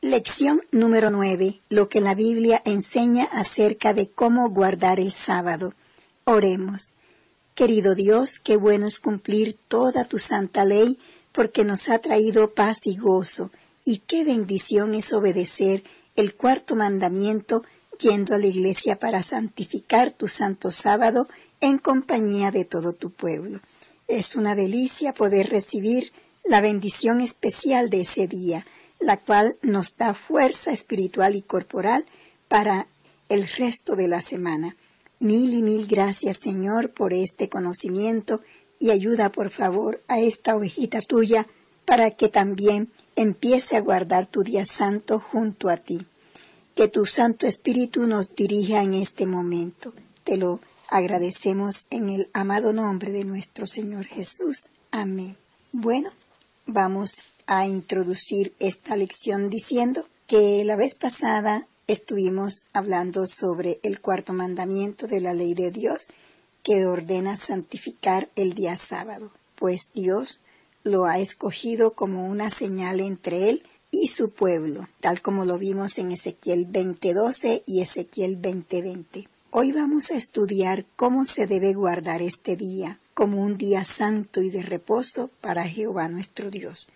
Lección número 9. Lo que la Biblia enseña acerca de cómo guardar el sábado. Oremos. Querido Dios, qué bueno es cumplir toda tu santa ley, porque nos ha traído paz y gozo, y qué bendición es obedecer el cuarto mandamiento, yendo a la iglesia para santificar tu santo sábado en compañía de todo tu pueblo. Es una delicia poder recibir la bendición especial de ese día, la cual nos da fuerza espiritual y corporal para el resto de la semana. Mil y mil gracias, Señor, por este conocimiento, y ayuda, por favor, a esta ovejita tuya para que también empiece a guardar tu día santo junto a ti. Que tu Santo Espíritu nos dirija en este momento. Te lo agradecemos en el amado nombre de nuestro Señor Jesús. Amén. Bueno, vamos a introducir esta lección diciendo que la vez pasada estuvimos hablando sobre el cuarto mandamiento de la ley de Dios que ordena santificar el día sábado, pues Dios lo ha escogido como una señal entre Él y su pueblo, tal como lo vimos en Ezequiel 20:12 y Ezequiel 20:20. Hoy vamos a estudiar cómo se debe guardar este día como un día santo y de reposo para Jehová nuestro Dios.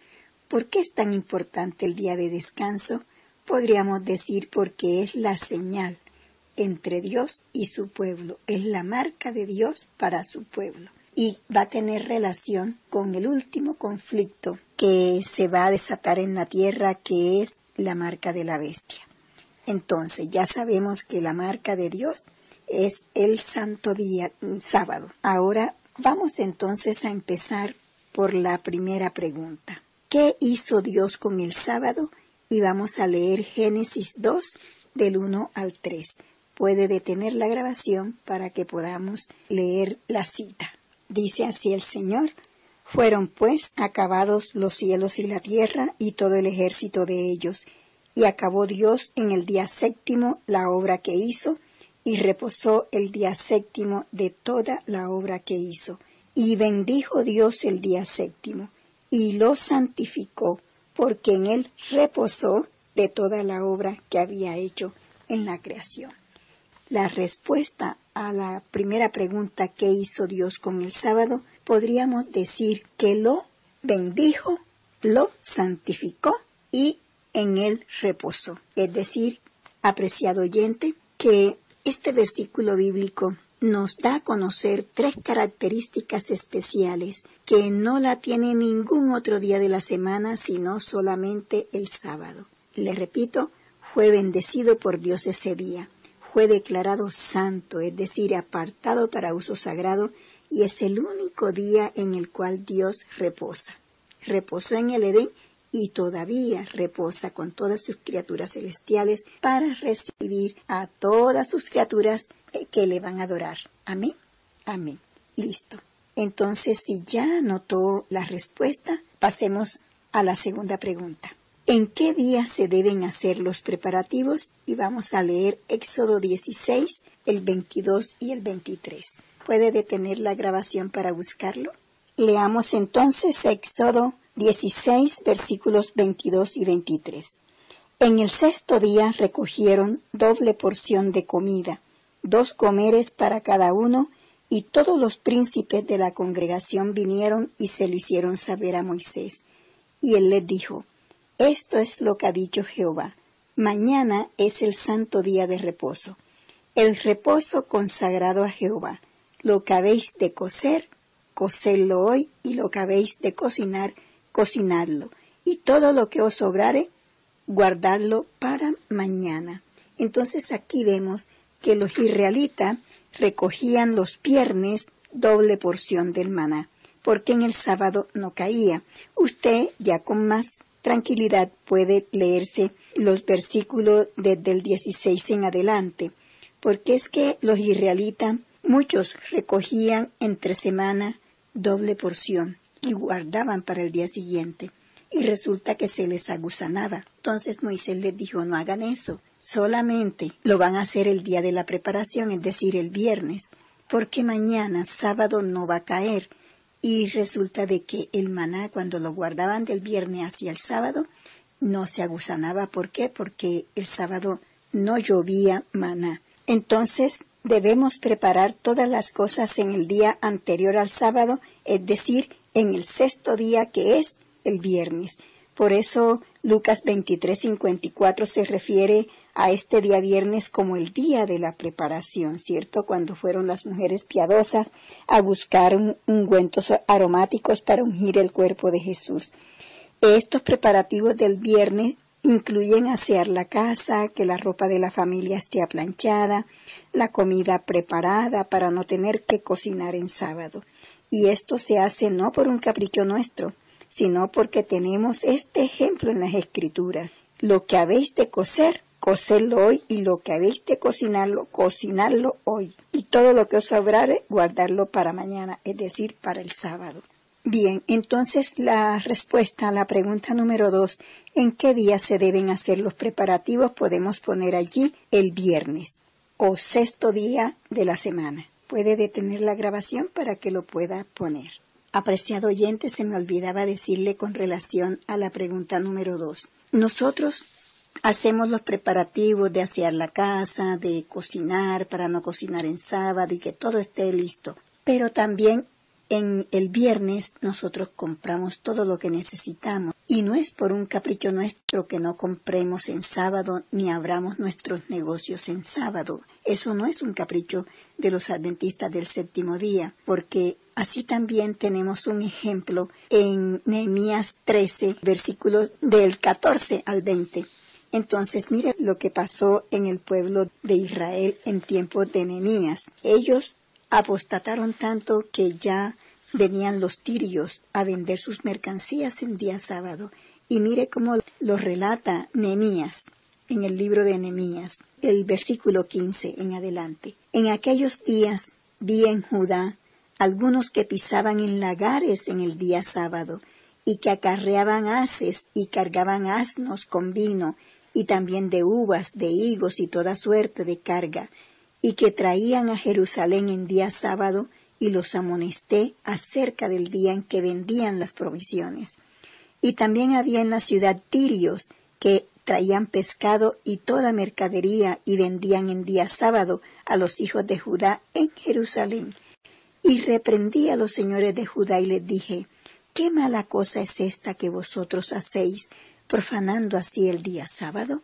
¿Por qué es tan importante el día de descanso? Podríamos decir porque es la señal entre Dios y su pueblo, es la marca de Dios para su pueblo. Y va a tener relación con el último conflicto que se va a desatar en la tierra, que es la marca de la bestia. Entonces, ya sabemos que la marca de Dios es el santo día, sábado. Ahora vamos entonces a empezar por la primera pregunta. ¿Qué hizo Dios con el sábado? Y vamos a leer Génesis 2, del 1 al 3. Puede detener la grabación para que podamos leer la cita. Dice así el Señor: fueron pues acabados los cielos y la tierra y todo el ejército de ellos, y acabó Dios en el día séptimo la obra que hizo, y reposó el día séptimo de toda la obra que hizo. Y bendijo Dios el día séptimo, y lo santificó, porque en él reposó de toda la obra que había hecho en la creación. La respuesta a la primera pregunta, ¿qué hizo Dios con el sábado? Podríamos decir que lo bendijo, lo santificó y en él reposó. Es decir, apreciado oyente, que este versículo bíblico nos da a conocer tres características especiales que no la tiene ningún otro día de la semana, sino solamente el sábado. Le repito, fue bendecido por Dios ese día. Fue declarado santo, es decir, apartado para uso sagrado, y es el único día en el cual Dios reposa. Reposó en el Edén y todavía reposa con todas sus criaturas celestiales para recibir a todas sus criaturas que le van a adorar. Amén. Amén. Listo. Entonces, si ya anotó la respuesta, pasemos a la segunda pregunta. ¿En qué día se deben hacer los preparativos? Y vamos a leer Éxodo 16, el 22 y el 23. ¿Puede detener la grabación para buscarlo? Leamos entonces Éxodo 16, versículos 22 y 23. En el sexto día recogieron doble porción de comida, 2 comeres para cada uno, y todos los príncipes de la congregación vinieron y se lo hicieron saber a Moisés. Y él les dijo: esto es lo que ha dicho Jehová: mañana es el santo día de reposo, el reposo consagrado a Jehová. Lo que habéis de cocer, cocedlo hoy, y lo que habéis de cocinar, cocinadlo, y todo lo que os sobrare, guardadlo para mañana. Entonces aquí vemos que los israelitas recogían los viernes doble porción del maná, porque en el sábado no caía. Usted ya con más tranquilidad puede leerse los versículos desde el 16 en adelante, porque es que los israelitas, muchos recogían entre semana doble porción y guardaban para el día siguiente, y resulta que se les agusanaba. Entonces Moisés les dijo: no hagan eso, solamente lo van a hacer el día de la preparación, es decir, el viernes, porque mañana, sábado, no va a caer. Y resulta de que el maná, cuando lo guardaban del viernes hacia el sábado, no se agusanaba. ¿Por qué? Porque el sábado no llovía maná. Entonces debemos preparar todas las cosas en el día anterior al sábado, es decir, en el sexto día, que es el viernes. Por eso Lucas 23:54 se refiere a este día viernes como el día de la preparación, ¿cierto? Cuando fueron las mujeres piadosas a buscar ungüentos aromáticos para ungir el cuerpo de Jesús. Estos preparativos del viernes incluyen asear la casa, que la ropa de la familia esté aplanchada, la comida preparada para no tener que cocinar en sábado. Y esto se hace no por un capricho nuestro, sino porque tenemos este ejemplo en las Escrituras. Lo que habéis de cocer, cocedlo hoy, y lo que habéis de cocinarlo, cocinarlo hoy. Y todo lo que os sobrare, guardarlo para mañana, es decir, para el sábado. Bien, entonces la respuesta a la pregunta número 2, ¿en qué día se deben hacer los preparativos? Podemos poner allí el viernes o sexto día de la semana. Puede detener la grabación para que lo pueda poner. Apreciado oyente, se me olvidaba decirle con relación a la pregunta número 2. Nosotros hacemos los preparativos de asear la casa, de cocinar para no cocinar en sábado y que todo esté listo. Pero también en el viernes nosotros compramos todo lo que necesitamos. Y no es por un capricho nuestro que no compremos en sábado ni abramos nuestros negocios en sábado. Eso no es un capricho de los adventistas del séptimo día, porque así también tenemos un ejemplo en Nehemías 13, versículos del 14 al 20. Entonces, mire lo que pasó en el pueblo de Israel en tiempos de Nehemías. Ellos apostataron tanto que ya venían los tirios a vender sus mercancías en día sábado. Y mire cómo lo relata Nehemías en el libro de Nehemías, el versículo 15 en adelante. En aquellos días vi en Judá algunos que pisaban en lagares en el día sábado, y que acarreaban haces y cargaban asnos con vino, y también de uvas, de higos y toda suerte de carga, y que traían a Jerusalén en día sábado, y los amonesté acerca del día en que vendían las provisiones. Y también había en la ciudad tirios que traían pescado y toda mercadería y vendían en día sábado a los hijos de Judá en Jerusalén. Y reprendí a los señores de Judá y les dije, ¿qué mala cosa es esta que vosotros hacéis, profanando así el día sábado?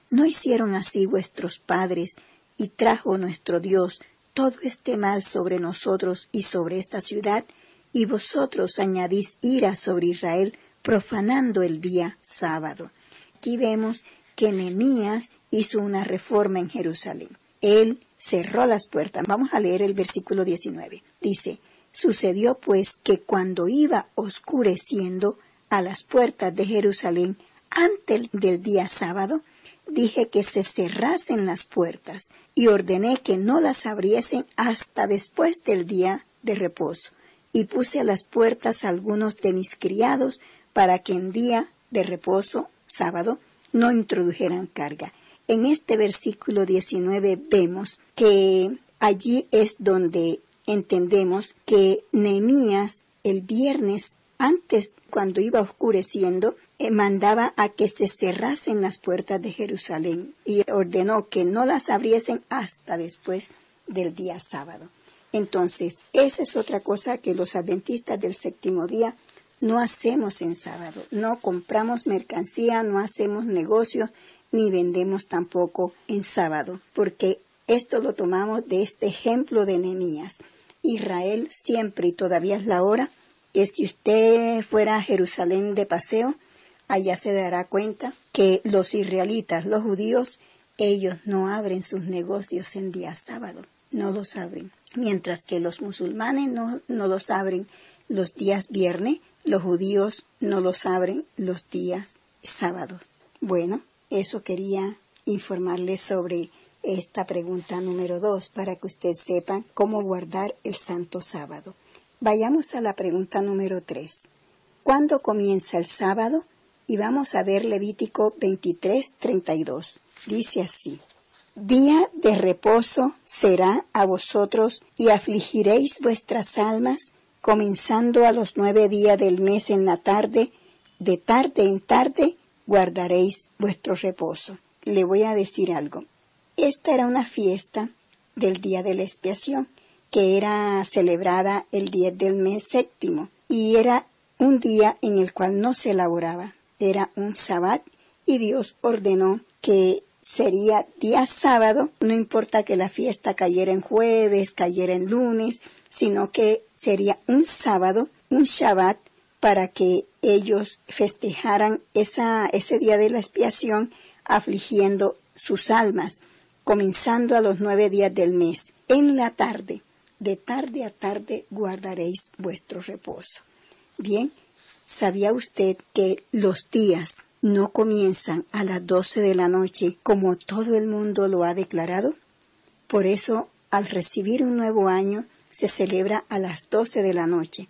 ¿No hicieron así vuestros padres, y trajo nuestro Dios todo este mal sobre nosotros y sobre esta ciudad? Y vosotros añadís ira sobre Israel, profanando el día sábado. Aquí vemos que Nehemías hizo una reforma en Jerusalén. Él cerró las puertas. Vamos a leer el versículo 19. Dice, sucedió pues que cuando iba oscureciendo a las puertas de Jerusalén antes del día sábado, dije que se cerrasen las puertas y ordené que no las abriesen hasta después del día de reposo. Y puse a las puertas a algunos de mis criados para que en día de reposo, sábado, no introdujeran carga. En este versículo 19 vemos que allí es donde entendemos que Nehemías el viernes antes, cuando iba oscureciendo, mandaba a que se cerrasen las puertas de Jerusalén y ordenó que no las abriesen hasta después del día sábado. Entonces, esa es otra cosa que los adventistas del séptimo día no hacemos en sábado. No compramos mercancía, no hacemos negocios, ni vendemos tampoco en sábado, porque esto lo tomamos de este ejemplo de Nehemías. Israel siempre, y todavía es la hora, que si usted fuera a Jerusalén de paseo, allá se dará cuenta que los israelitas, los judíos, ellos no abren sus negocios en día sábado, no los abren. Mientras que los musulmanes no los abren los días viernes, los judíos no los abren los días sábados. Bueno, eso quería informarles sobre esta pregunta número 2 para que usted sepa cómo guardar el santo sábado. Vayamos a la pregunta número 3. ¿Cuándo comienza el sábado? Y vamos a ver Levítico 23:32. Dice así: Día de reposo será a vosotros y afligiréis vuestras almas, comenzando a los 9 días del mes en la tarde, de tarde en tarde, guardaréis vuestro reposo. Le voy a decir algo. Esta era una fiesta del día de la expiación, que era celebrada el 10 del mes séptimo, y era un día en el cual no se laboraba, era un sabbat, y Dios ordenó que sería día sábado, no importa que la fiesta cayera en jueves, cayera en lunes, sino que sería un sábado, un Shabbat, para que ellos festejaran ese día de la expiación, afligiendo sus almas, comenzando a los 9 días del mes. En la tarde, de tarde a tarde, guardaréis vuestro reposo. Bien, ¿sabía usted que los días no comienzan a las 12 de la noche como todo el mundo lo ha declarado? Por eso, al recibir un nuevo año, se celebra a las 12 de la noche.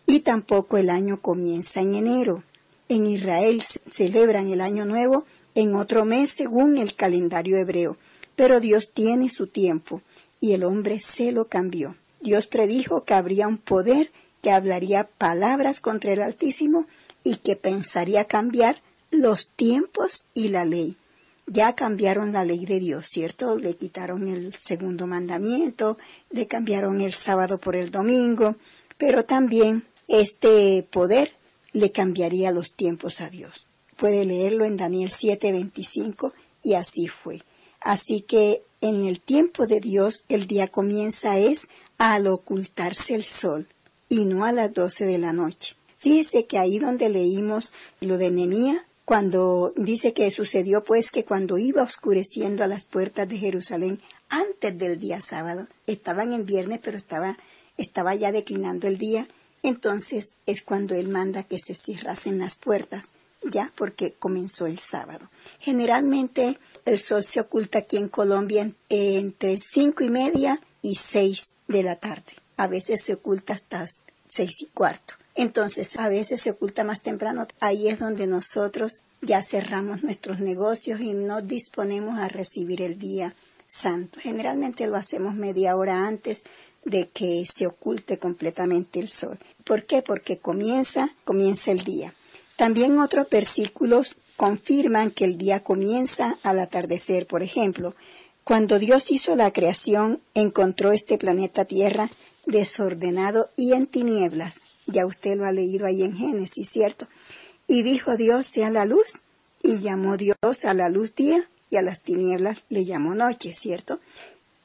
Y tampoco el año comienza en enero. En Israel celebran el año nuevo en otro mes según el calendario hebreo. Pero Dios tiene su tiempo y el hombre se lo cambió. Dios predijo que habría un poder que hablaría palabras contra el Altísimo y que pensaría cambiar los tiempos y la ley. Ya cambiaron la ley de Dios, ¿cierto? Le quitaron el segundo mandamiento, le cambiaron el sábado por el domingo, pero también este poder le cambiaría los tiempos a Dios. Puede leerlo en Daniel 7:25 y así fue. Así que en el tiempo de Dios el día comienza al ocultarse el sol y no a las 12 de la noche. Fíjese que ahí donde leímos lo de Nehemías, cuando dice que sucedió pues que cuando iba oscureciendo a las puertas de Jerusalén antes del día sábado, estaban en viernes pero estaba ya declinando el día, entonces es cuando él manda que se cerrasen las puertas, ya porque comenzó el sábado. Generalmente el sol se oculta aquí en Colombia entre 5:30 y 6 de la tarde. A veces se oculta hasta 6:15. Entonces, a veces se oculta más temprano. Ahí es donde nosotros ya cerramos nuestros negocios y nos disponemos a recibir el día santo. Generalmente lo hacemos media hora antes de que se oculte completamente el sol. ¿Por qué? Porque comienza el día. También otros versículos confirman que el día comienza al atardecer. Por ejemplo, cuando Dios hizo la creación, encontró este planeta Tierra desordenado y en tinieblas. Ya usted lo ha leído ahí en Génesis, ¿cierto? Y dijo Dios, sea la luz, y llamó Dios a la luz día, y a las tinieblas le llamó noche, ¿cierto?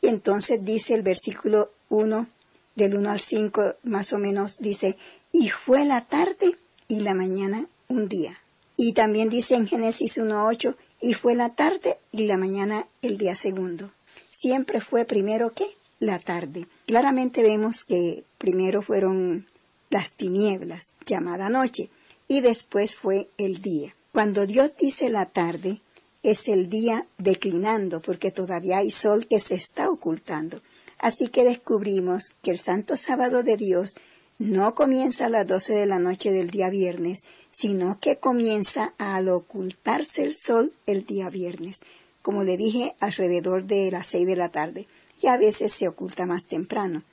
Y entonces dice el versículo 1, del 1 al 5, más o menos, dice, y fue la tarde y la mañana un día. Y también dice en Génesis 1:8, y fue la tarde y la mañana el día segundo. Siempre fue primero ¿qué? La tarde. Claramente vemos que primero fueron las tinieblas, llamada noche, y después fue el día. Cuando Dios dice la tarde, es el día declinando, porque todavía hay sol que se está ocultando. Así que descubrimos que el Santo Sábado de Dios no comienza a las 12 de la noche del día viernes, sino que comienza al ocultarse el sol el día viernes. Como le dije, alrededor de las 6 de la tarde, y a veces se oculta más temprano.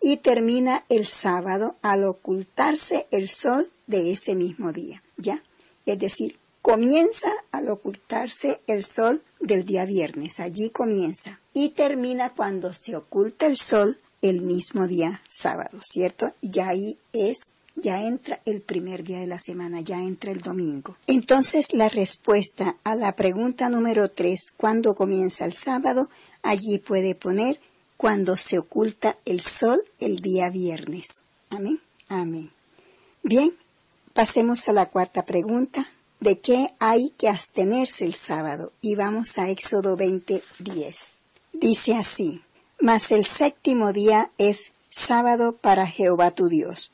Y termina el sábado al ocultarse el sol de ese mismo día, ¿ya? Es decir, comienza al ocultarse el sol del día viernes, allí comienza. Y termina cuando se oculta el sol el mismo día sábado, ¿cierto? Ya ahí ya entra el primer día de la semana, ya entra el domingo. Entonces la respuesta a la pregunta número 3, ¿cuándo comienza el sábado? Allí puede poner cuando se oculta el sol el día viernes. Amén, amén. Bien, pasemos a la cuarta pregunta. ¿De qué hay que abstenerse el sábado? Y vamos a Éxodo 20:10. Dice así, mas el séptimo día es sábado para Jehová tu Dios.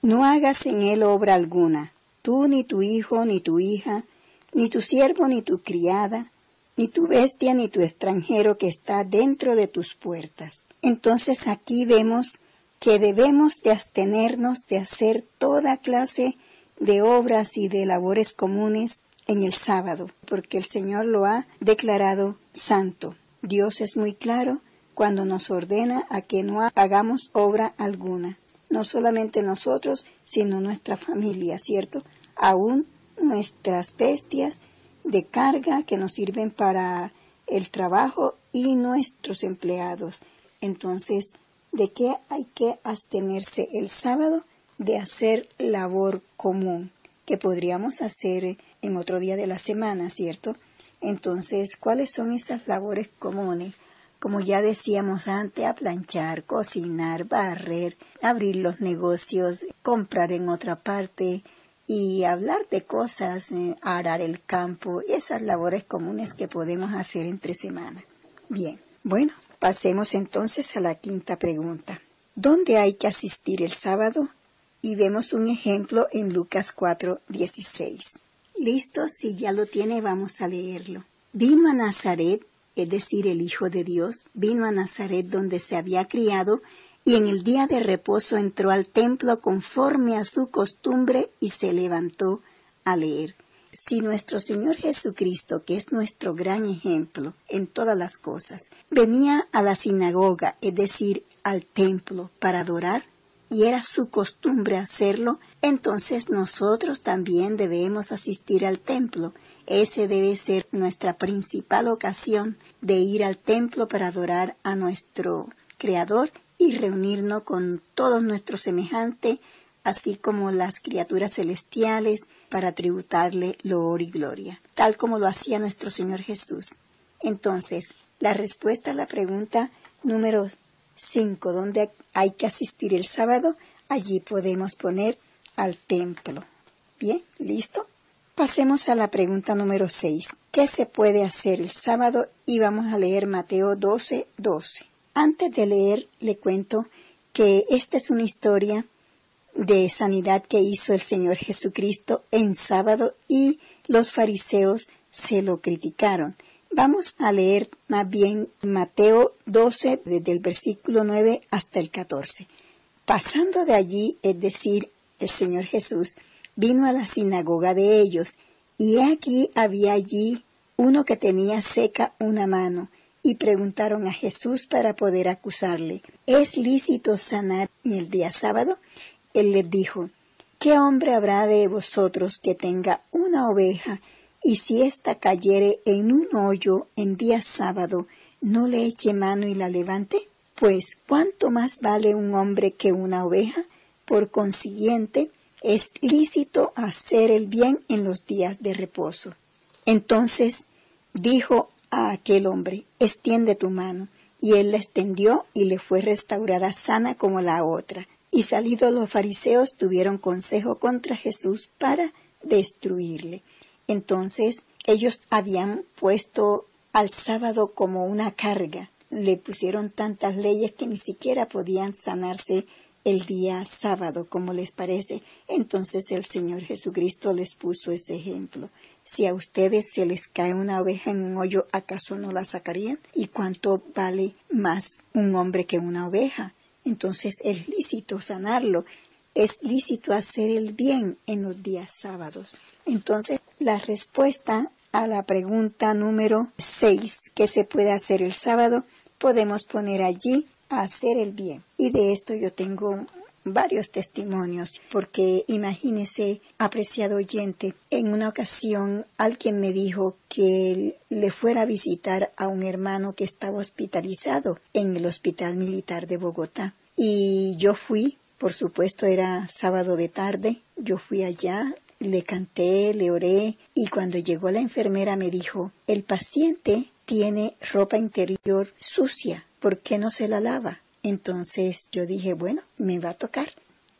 No hagas en él obra alguna, tú ni tu hijo ni tu hija, ni tu siervo ni tu criada, ni tu bestia ni tu extranjero que está dentro de tus puertas. Entonces aquí vemos que debemos de abstenernos de hacer toda clase de obras y de labores comunes en el sábado, porque el Señor lo ha declarado santo. Dios es muy claro cuando nos ordena a que no hagamos obra alguna. No solamente nosotros, sino nuestra familia, ¿cierto? Aún nuestras bestias de carga que nos sirven para el trabajo y nuestros empleados. Entonces, ¿de qué hay que abstenerse el sábado? De hacer labor común, que podríamos hacer en otro día de la semana, ¿cierto? Entonces, ¿cuáles son esas labores comunes? Como ya decíamos antes, a planchar, cocinar, barrer, abrir los negocios, comprar en otra parte y hablar de cosas, arar el campo, esas labores comunes que podemos hacer entre semana. Bien, bueno, pasemos entonces a la quinta pregunta. ¿Dónde hay que asistir el sábado? Y vemos un ejemplo en Lucas 4:16. ¿Listo? Si ya lo tiene, vamos a leerlo. Vino a Nazaret, es decir, el Hijo de Dios, vino a Nazaret donde se había criado, y en el día de reposo entró al templo conforme a su costumbre y se levantó a leer. Si nuestro Señor Jesucristo, que es nuestro gran ejemplo en todas las cosas, venía a la sinagoga, es decir, al templo, para adorar, y era su costumbre hacerlo, entonces nosotros también debemos asistir al templo. Ese debe ser nuestra principal ocasión de ir al templo para adorar a nuestro Creador y reunirnos con todos nuestros semejantes, así como las criaturas celestiales, para tributarle loor y gloria, tal como lo hacía nuestro Señor Jesús. Entonces, la respuesta a la pregunta número 5, ¿dónde hay que asistir el sábado? Allí podemos poner al templo. Bien, ¿listo? Pasemos a la pregunta número 6. ¿Qué se puede hacer el sábado? Y vamos a leer Mateo 12:12. Antes de leer, le cuento que esta es una historia de sanidad que hizo el Señor Jesucristo en sábado y los fariseos se lo criticaron. Vamos a leer más bien Mateo 12, desde el versículo 9 hasta el 14. Pasando de allí, es decir, el Señor Jesús vino a la sinagoga de ellos, y aquí había allí uno que tenía seca una mano, y preguntaron a Jesús para poder acusarle: ¿es lícito sanar en el día sábado? Él les dijo: ¿qué hombre habrá de vosotros que tenga una oveja, y si ésta cayere en un hoyo en día sábado, no le eche mano y la levante? Pues, ¿cuánto más vale un hombre que una oveja? Por consiguiente, es lícito hacer el bien en los días de reposo. Entonces dijo a aquel hombre: extiende tu mano. Y él la extendió y le fue restaurada sana como la otra. Y salidos los fariseos tuvieron consejo contra Jesús para destruirle. Entonces ellos habían puesto al sábado como una carga. Le pusieron tantas leyes que ni siquiera podían sanarse el día sábado, como les parece. Entonces el Señor Jesucristo les puso ese ejemplo. Si a ustedes se les cae una oveja en un hoyo, ¿acaso no la sacarían? ¿Y cuánto vale más un hombre que una oveja? Entonces es lícito sanarlo, es lícito hacer el bien en los días sábados. Entonces la respuesta a la pregunta número 6, ¿qué se puede hacer el sábado? Podemos poner allí: hacer el bien. Y de esto yo tengo varios testimonios, porque imagínese, apreciado oyente, en una ocasión alguien me dijo que le fuera a visitar a un hermano que estaba hospitalizado en el Hospital Militar de Bogotá. Y yo fui, por supuesto era sábado de tarde, yo fui allá, le canté, le oré, y cuando llegó la enfermera me dijo: el paciente tiene ropa interior sucia, ¿por qué no se la lava? Entonces yo dije: bueno, me va a tocar.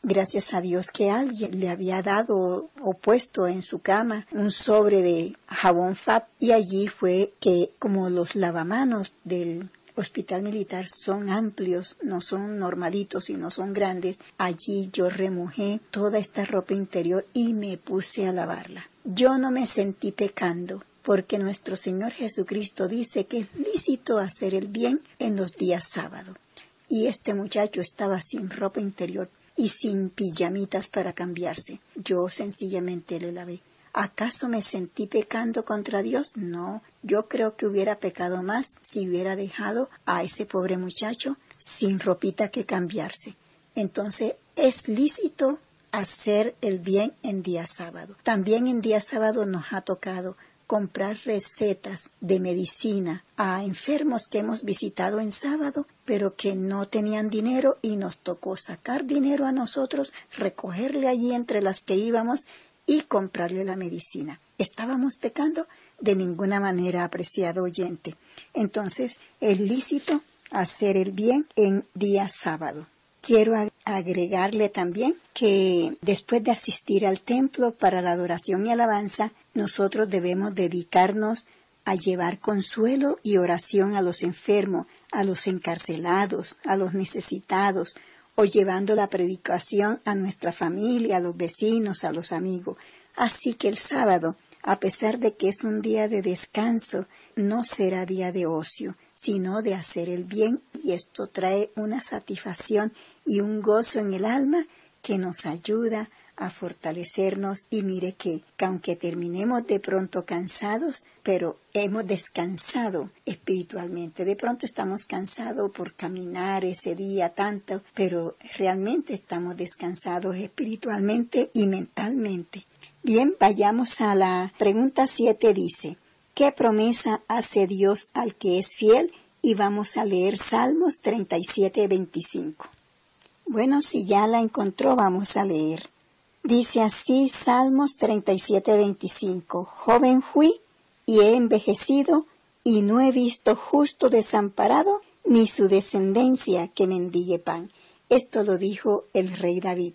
Gracias a Dios que alguien le había dado o puesto en su cama un sobre de jabón Fab, y allí fue que, como los lavamanos del Hospital Militar son amplios, no son normalitos, sino son grandes, allí yo remojé toda esta ropa interior y me puse a lavarla. Yo no me sentí pecando, porque nuestro Señor Jesucristo dice que es lícito hacer el bien en los días sábados. Y este muchacho estaba sin ropa interior y sin pijamitas para cambiarse. Yo sencillamente le lavé. ¿Acaso me sentí pecando contra Dios? No, yo creo que hubiera pecado más si hubiera dejado a ese pobre muchacho sin ropita que cambiarse. Entonces es lícito hacer el bien en día sábado. También en día sábado nos ha tocado comprar recetas de medicina a enfermos que hemos visitado en sábado, pero que no tenían dinero y nos tocó sacar dinero a nosotros, recogerle allí entre las que íbamos y comprarle la medicina. ¿Estábamos pecando? De ninguna manera, apreciado oyente. Entonces, es lícito hacer el bien en día sábado. Quiero agregarle también que después de asistir al templo para la adoración y alabanza, nosotros debemos dedicarnos a llevar consuelo y oración a los enfermos, a los encarcelados, a los necesitados, o llevando la predicación a nuestra familia, a los vecinos, a los amigos. Así que el sábado, a pesar de que es un día de descanso, no será día de ocio, sino de hacer el bien, y esto trae una satisfacción y un gozo en el alma que nos ayuda a fortalecernos. Y mire que aunque terminemos de pronto cansados, pero hemos descansado espiritualmente. De pronto estamos cansados por caminar ese día tanto, pero realmente estamos descansados espiritualmente y mentalmente. Bien, vayamos a la pregunta 7, dice, ¿qué promesa hace Dios al que es fiel? Y vamos a leer Salmos 37, 25. Bueno, si ya la encontró, vamos a leer. Dice así Salmos 37, 25. Joven fui y he envejecido y no he visto justo desamparado ni su descendencia que mendigue pan. Esto lo dijo el rey David.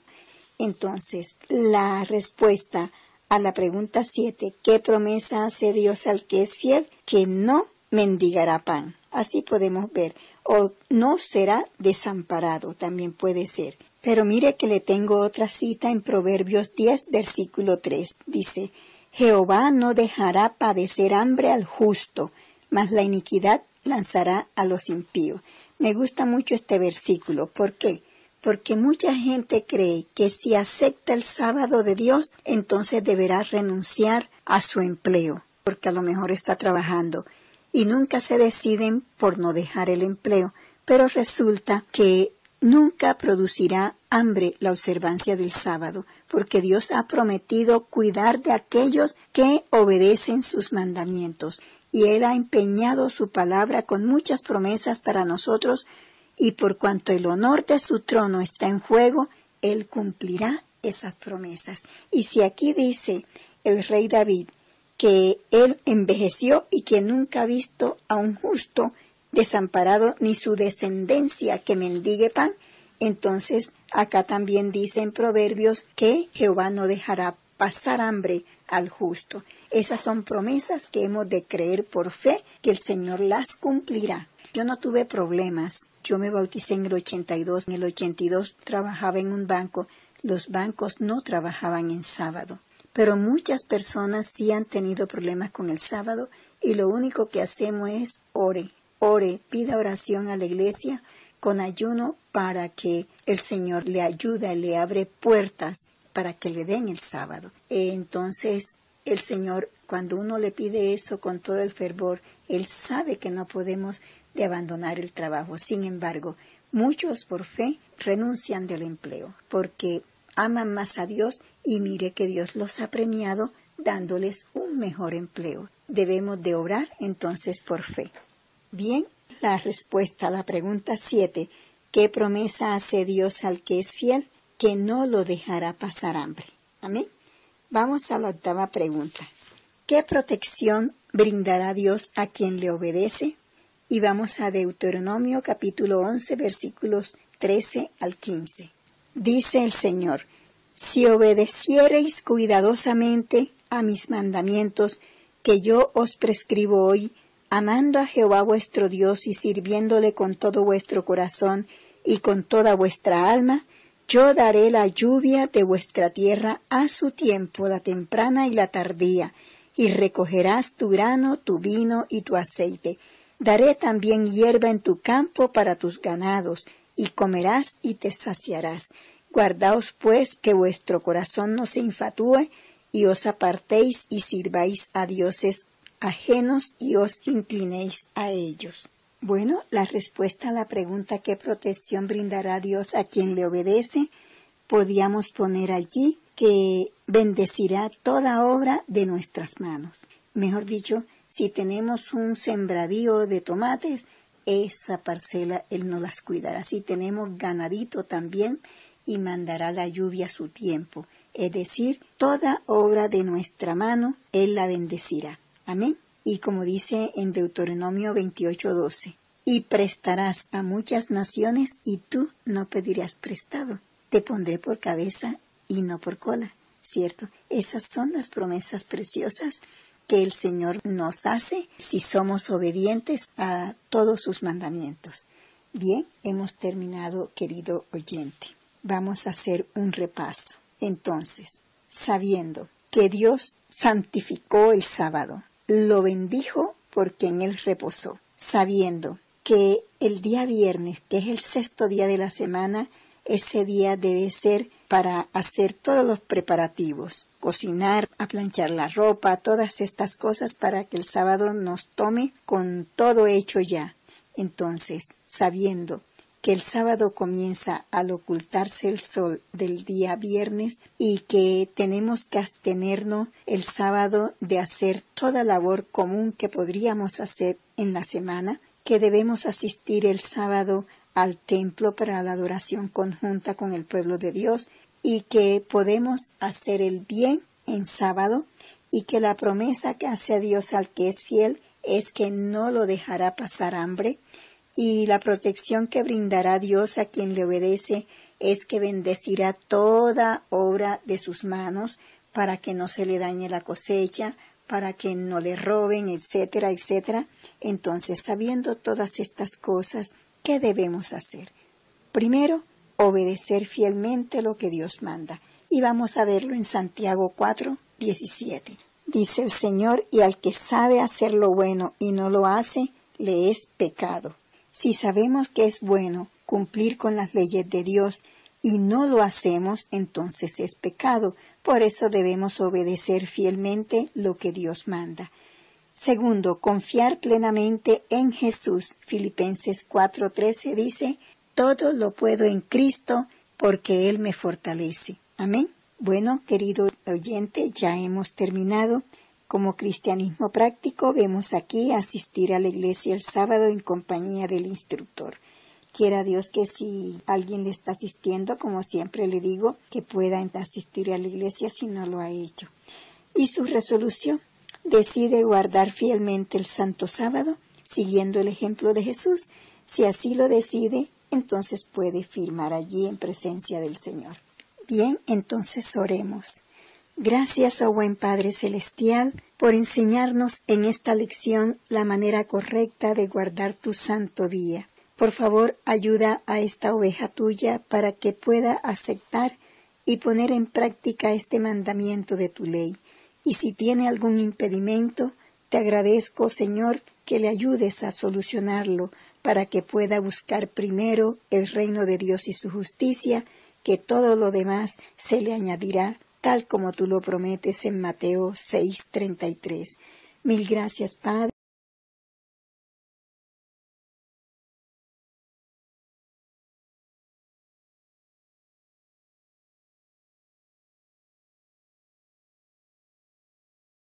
Entonces, la respuesta a la pregunta 7, ¿qué promesa hace Dios al que es fiel? Que no mendigará pan. Así podemos ver. O no será desamparado, también puede ser. Pero mire que le tengo otra cita en Proverbios 10, versículo 3. Dice, Jehová no dejará padecer hambre al justo, mas la iniquidad lanzará a los impíos. Me gusta mucho este versículo. ¿Por qué? Porque mucha gente cree que si acepta el sábado de Dios, entonces deberá renunciar a su empleo, porque a lo mejor está trabajando, y nunca se deciden por no dejar el empleo, pero resulta que nunca producirá hambre la observancia del sábado, porque Dios ha prometido cuidar de aquellos que obedecen sus mandamientos, y Él ha empeñado su palabra con muchas promesas para nosotros, y por cuanto el honor de su trono está en juego, Él cumplirá esas promesas. Y si aquí dice el rey David que Él envejeció y que nunca ha visto a un justo desamparado ni su descendencia que mendigue pan, entonces acá también dice en Proverbios que Jehová no dejará pasar hambre al justo. Esas son promesas que hemos de creer por fe que el Señor las cumplirá. Yo no tuve problemas. Yo me bauticé en el 82. En el 82 trabajaba en un banco. Los bancos no trabajaban en sábado. Pero muchas personas sí han tenido problemas con el sábado y lo único que hacemos es ore, pida oración a la iglesia con ayuno para que el Señor le ayude, le abre puertas para que le den el sábado. Entonces el Señor, cuando uno le pide eso con todo el fervor, Él sabe que no podemos de abandonar el trabajo. Sin embargo, muchos por fe renuncian del empleo porque aman más a Dios y mire que Dios los ha premiado dándoles un mejor empleo. Debemos de obrar entonces por fe. Bien, la respuesta a la pregunta 7, ¿qué promesa hace Dios al que es fiel? Que no lo dejará pasar hambre. Amén. Vamos a la 8ª pregunta. ¿Qué protección brindará Dios a quien le obedece? Y vamos a Deuteronomio capítulo 11, versículos 13 al 15. Dice el Señor, si obedeciereis cuidadosamente a mis mandamientos que yo os prescribo hoy, amando a Jehová vuestro Dios y sirviéndole con todo vuestro corazón y con toda vuestra alma, yo daré la lluvia de vuestra tierra a su tiempo, la temprana y la tardía, y recogerás tu grano, tu vino y tu aceite. Daré también hierba en tu campo para tus ganados, y comerás y te saciarás. Guardaos pues que vuestro corazón no se infatúe, y os apartéis y sirváis a dioses ajenos y os inclinéis a ellos. Bueno, la respuesta a la pregunta ¿qué protección brindará Dios a quien le obedece? Podíamos poner allí que bendecirá toda obra de nuestras manos, Mejor dicho, si tenemos un sembradío de tomates, esa parcela Él nos las cuidará. Si tenemos ganadito también, y mandará la lluvia a su tiempo. Es decir, toda obra de nuestra mano, Él la bendecirá. Amén. Y como dice en Deuteronomio 28:12, y prestarás a muchas naciones y tú no pedirás prestado. Te pondré por cabeza y no por cola, ¿cierto? Esas son las promesas preciosas que el Señor nos hace si somos obedientes a todos sus mandamientos. Bien, hemos terminado, querido oyente. Vamos a hacer un repaso. Entonces, sabiendo que Dios santificó el sábado, lo bendijo porque en él reposó, sabiendo que el día viernes, que es el 6º día de la semana, ese día debe ser para hacer todos los preparativos, cocinar, aplanchar la ropa, todas estas cosas para que el sábado nos tome con todo hecho ya. Entonces, sabiendo que el sábado comienza al ocultarse el sol del día viernes y que tenemos que abstenernos el sábado de hacer toda labor común que podríamos hacer en la semana, que debemos asistir el sábado al templo para la adoración conjunta con el pueblo de Dios y que podemos hacer el bien en sábado y que la promesa que hace a Dios al que es fiel es que no lo dejará pasar hambre. Y la protección que brindará Dios a quien le obedece es que bendecirá toda obra de sus manos para que no se le dañe la cosecha, para que no le roben, etcétera, etcétera. Entonces, sabiendo todas estas cosas, ¿qué debemos hacer? Primero, obedecer fielmente lo que Dios manda. Y vamos a verlo en Santiago 4:17. Dice el Señor, y al que sabe hacer lo bueno y no lo hace, le es pecado. Si sabemos que es bueno cumplir con las leyes de Dios y no lo hacemos, entonces es pecado. Por eso debemos obedecer fielmente lo que Dios manda. Segundo, confiar plenamente en Jesús. Filipenses 4:13 dice, todo lo puedo en Cristo porque Él me fortalece. Amén. Bueno, querido oyente, ya hemos terminado. Como cristianismo práctico, vemos aquí asistir a la iglesia el sábado en compañía del instructor. Quiera Dios que si alguien le está asistiendo, como siempre le digo, que pueda asistir a la iglesia si no lo ha hecho. Y su resolución, decide guardar fielmente el Santo Sábado, siguiendo el ejemplo de Jesús. Si así lo decide, entonces puede firmar allí en presencia del Señor. Bien, entonces oremos. Gracias, oh buen Padre Celestial, por enseñarnos en esta lección la manera correcta de guardar tu santo día. Por favor, ayuda a esta oveja tuya para que pueda aceptar y poner en práctica este mandamiento de tu ley. Y si tiene algún impedimento, te agradezco, Señor, que le ayudes a solucionarlo para que pueda buscar primero el reino de Dios y su justicia, que todo lo demás se le añadirá, tal como tú lo prometes en Mateo 6:33. Mil gracias, Padre.